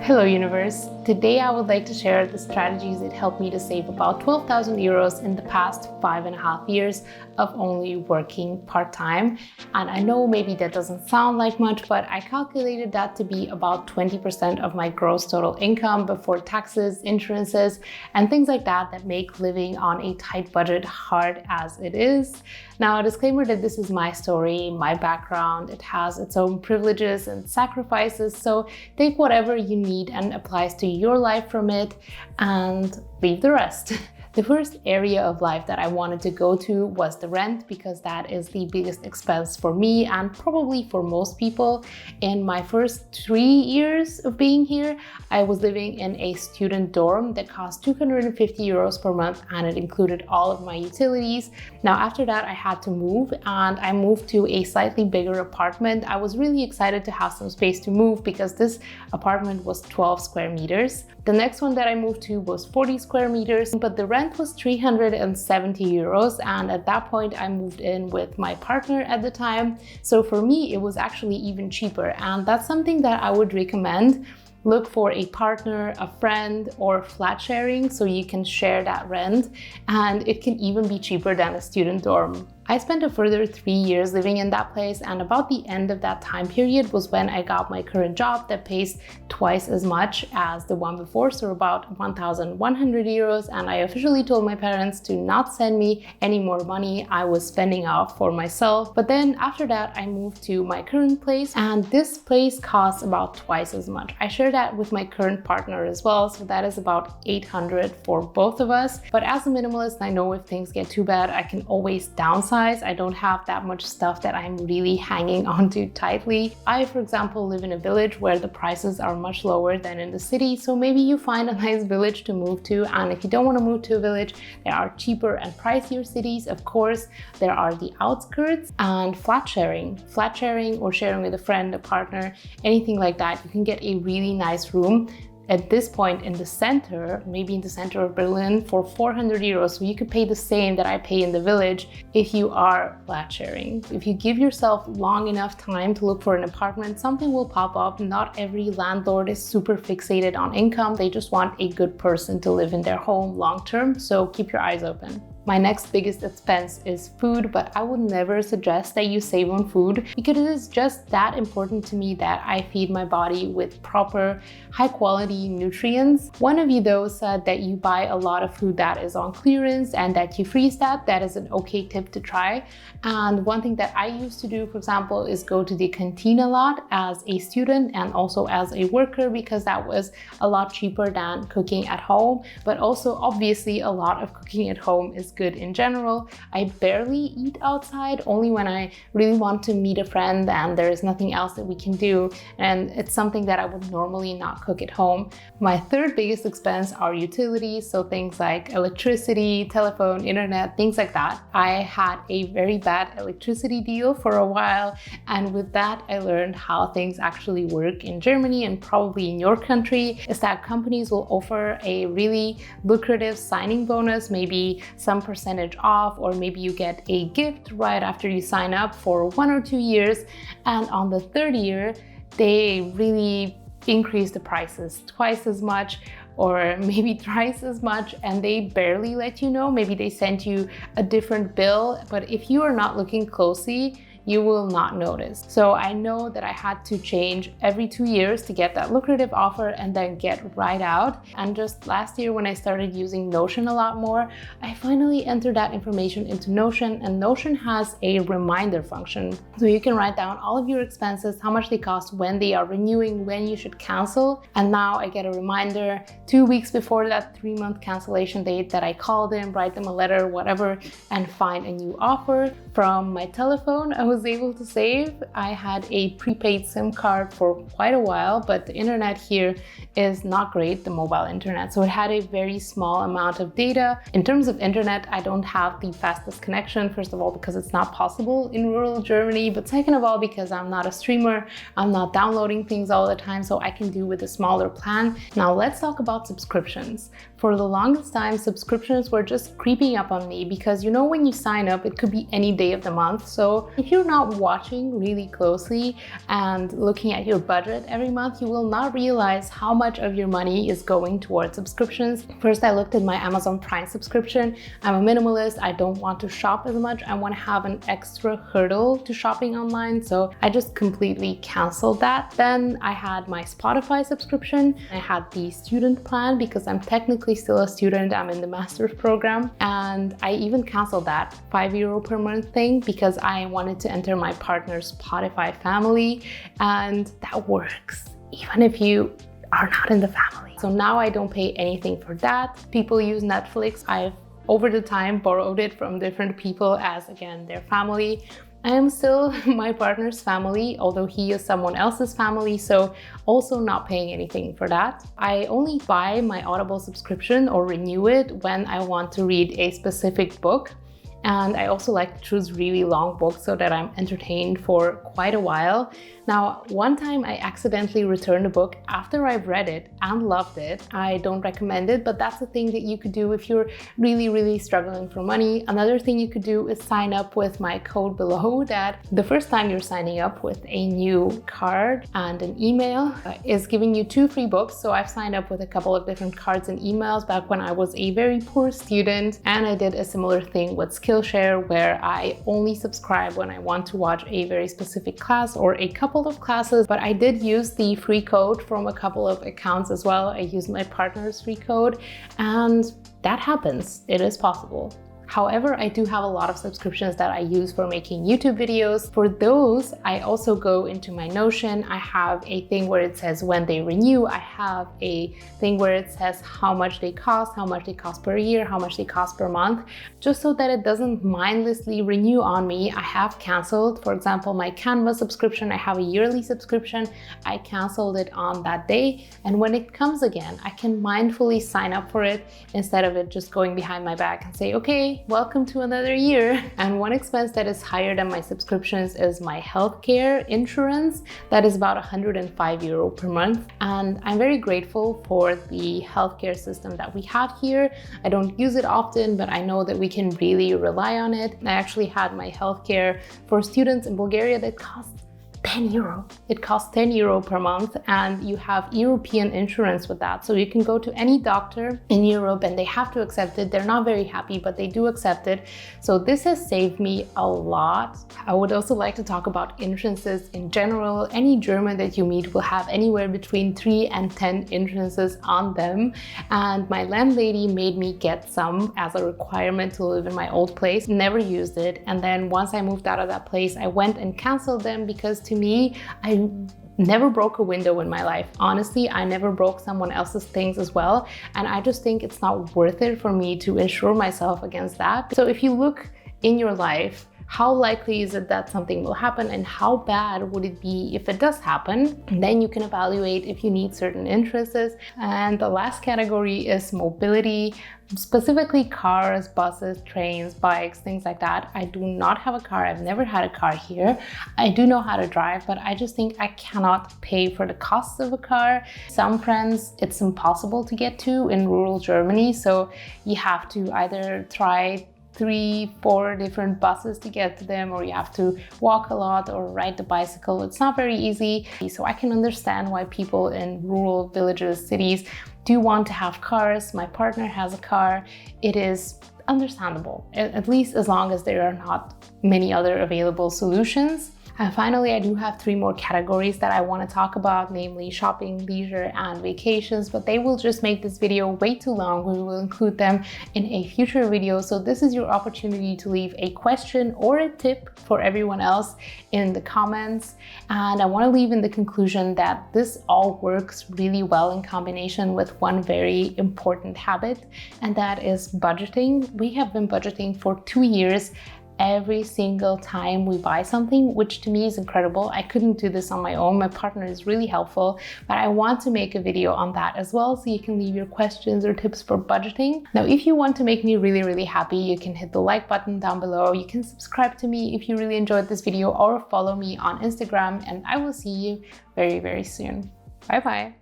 Hello universe! Today I would like to share the strategies that helped me to save about 12,000 euros in the past 5.5 years of only working part-time. And I know maybe that doesn't sound like much, but I calculated that to be about 20% of my gross total income before taxes, insurances, and things like that that make living on a tight budget hard as it is. Now, a disclaimer that this is my story, my background. It has its own privileges and sacrifices, so take whatever you need and applies to your life from it and leave the rest. The first area of life that I wanted to go to was the rent, because that is the biggest expense for me and probably for most people. In my first 3 years of being here, I was living in a student dorm that cost 250 euros per month, and it included all of my utilities. Now, after that, I had to move, and I moved to a slightly bigger apartment. I was really excited to have some space to move because this apartment was 12 square meters. The next one that I moved to was 40 square meters, but the rent was 370 euros. And at that point, I moved in with my partner at the time. So for me, it was actually even cheaper. And that's something that I would recommend. Look for a partner, a friend, or flat sharing so you can share that rent. And it can even be cheaper than a student dorm. I spent a further 3 years living in that place, and about the end of that time period was when I got my current job that pays twice as much as the one before, so about 1,100 euros, and I officially told my parents to not send me any more money. I was spending off for myself. But then after that, I moved to my current place, and this place costs about twice as much. I share that with my current partner as well, so that is about 800 for both of us. But as a minimalist, I know if things get too bad, I can always downsize. I don't have that much stuff that I'm really hanging onto tightly. I, for example, live in a village where the prices are much lower than in the city, so maybe you find a nice village to move to. And if you don't want to move to a village, there are cheaper and pricier cities. Of course, there are the outskirts and flat sharing or sharing with a friend, a partner, anything like that. You can get a really nice room at this point in the center, maybe in the center of Berlin, for 400 euros. So you could pay the same that I pay in the village if you are flat sharing. If you give yourself long enough time to look for an apartment, something will pop up. Not every landlord is super fixated on income. They just want a good person to live in their home long term. So keep your eyes open. My next biggest expense is food, but I would never suggest that you save on food because it is just that important to me that I feed my body with proper, high quality nutrients. One of you though said that you buy a lot of food that is on clearance and that you freeze that. That is an okay tip to try. And one thing that I used to do, for example, is go to the canteen a lot as a student and also as a worker, because that was a lot cheaper than cooking at home. But also obviously a lot of cooking at home is good in general. I barely eat outside, only when I really want to meet a friend and there is nothing else that we can do, and it's something that I would normally not cook at home. My third biggest expense are utilities, so things like electricity, telephone, internet, things like that. I had a very bad electricity deal for a while, and with that I learned how things actually work in Germany, and probably in your country, is that companies will offer a really lucrative signing bonus, maybe some percentage off, or maybe you get a gift right after you sign up for 1 or 2 years, and on the third year they really increase the prices twice as much or maybe thrice as much, and they barely let you know. Maybe they send you a different bill, but if you are not looking closely, you will not notice. So I know that I had to change every 2 years to get that lucrative offer and then get right out. And just last year when I started using Notion a lot more, I finally entered that information into Notion, and Notion has a reminder function. So you can write down all of your expenses, how much they cost, when they are renewing, when you should cancel. And now I get a reminder 2 weeks before that 3-month cancellation date that I call them, write them a letter, whatever, and find a new offer. From my telephone, I was able to save. I had a prepaid SIM card for quite a while, but the internet here is not great, the mobile internet. So it had a very small amount of data. In terms of internet, I don't have the fastest connection, first of all, because it's not possible in rural Germany, but second of all, because I'm not a streamer, I'm not downloading things all the time, so I can do with a smaller plan. Now let's talk about subscriptions. For the longest time, subscriptions were just creeping up on me because, you know, when you sign up, it could be any day of the month. So if you you're not watching really closely and looking at your budget every month, you will not realize how much of your money is going towards subscriptions. First, I looked at my Amazon Prime subscription. I'm a minimalist. I don't want to shop as much. I want to have an extra hurdle to shopping online. So I just completely canceled that. Then I had my Spotify subscription. I had the student plan because I'm technically still a student. I'm in the master's program. And I even canceled that €5 per month thing because I wanted to enter my partner's Spotify family. And that works even if you are not in the family. So now I don't pay anything for that. People use Netflix. I've over the time borrowed it from different people as, again, their family. I am still my partner's family, although he is someone else's family, so also not paying anything for that. I only buy my Audible subscription or renew it when I want to read a specific book. And I also like to choose really long books so that I'm entertained for quite a while. Now, one time I accidentally returned a book after I've read it and loved it. I don't recommend it, but that's a thing that you could do if you're really struggling for money. Another thing you could do is sign up with my code below that the first time you're signing up with a new card and an email is giving you 2 free books. So I've signed up with a couple of different cards and emails back when I was a very poor student, and I did a similar thing with Skillshare where I only subscribe when I want to watch a very specific class or a couple of classes, but I did use the free code from a couple of accounts as well. I used my partner's free code, and that happens. It is possible. However, I do have a lot of subscriptions that I use for making YouTube videos. For those, I also go into my Notion. I have a thing where it says when they renew. I have a thing where it says how much they cost per year, how much they cost per month, just so that it doesn't mindlessly renew on me. I have canceled, for example, my Canva subscription. I have a yearly subscription. I canceled it on that day. And when it comes again, I can mindfully sign up for it instead of it just going behind my back and say, okay, welcome to another year. And one expense that is higher than my subscriptions is my healthcare insurance. That is about €105 per month. And I'm very grateful for the healthcare system that we have here. I don't use it often, but I know that we can really rely on it. I actually had my healthcare for students in Bulgaria that costs €10. It costs €10 per month, and you have European insurance with that. So you can go to any doctor in Europe and they have to accept it. They're not very happy, but they do accept it. So this has saved me a lot. I would also like to talk about insurances in general. Any German that you meet will have anywhere between 3 and 10 insurances on them. And my landlady made me get some as a requirement to live in my old place. Never used it. And then once I moved out of that place, I went and canceled them because to me, I never broke a window in my life. Honestly, I never broke someone else's things as well. And I just think it's not worth it for me to insure myself against that. So if you look in your life, how likely is it that something will happen and how bad would it be if it does happen? And then you can evaluate if you need certain interests. And the last category is mobility, specifically cars, buses, trains, bikes, things like that. I do not have a car. I've never had a car here. I do know how to drive, but I just think I cannot pay for the costs of a car. Some friends, it's impossible to get to in rural Germany. So you have to either try 3-4 different buses to get to them, or you have to walk a lot or ride the bicycle. It's not very easy. So I can understand why people in rural villages, cities do want to have cars. My partner has a car. It is understandable, at least as long as there are not many other available solutions. And finally, I do have 3 more categories that I want to talk about, namely shopping, leisure, and vacations, but they will just make this video way too long. We will include them in a future video. So this is your opportunity to leave a question or a tip for everyone else in the comments. And I want to leave in the conclusion that this all works really well in combination with one very important habit, and that is budgeting. We have been budgeting for 2 years every single time we buy something, which to me is incredible. I couldn't do this on my own. My partner is really helpful, but I want to make a video on that as well, so you can leave your questions or tips for budgeting. Now, if you want to make me really happy, you can hit the like button down below. You can subscribe to me if you really enjoyed this video, or follow me on Instagram, and I will see you very soon. Bye bye.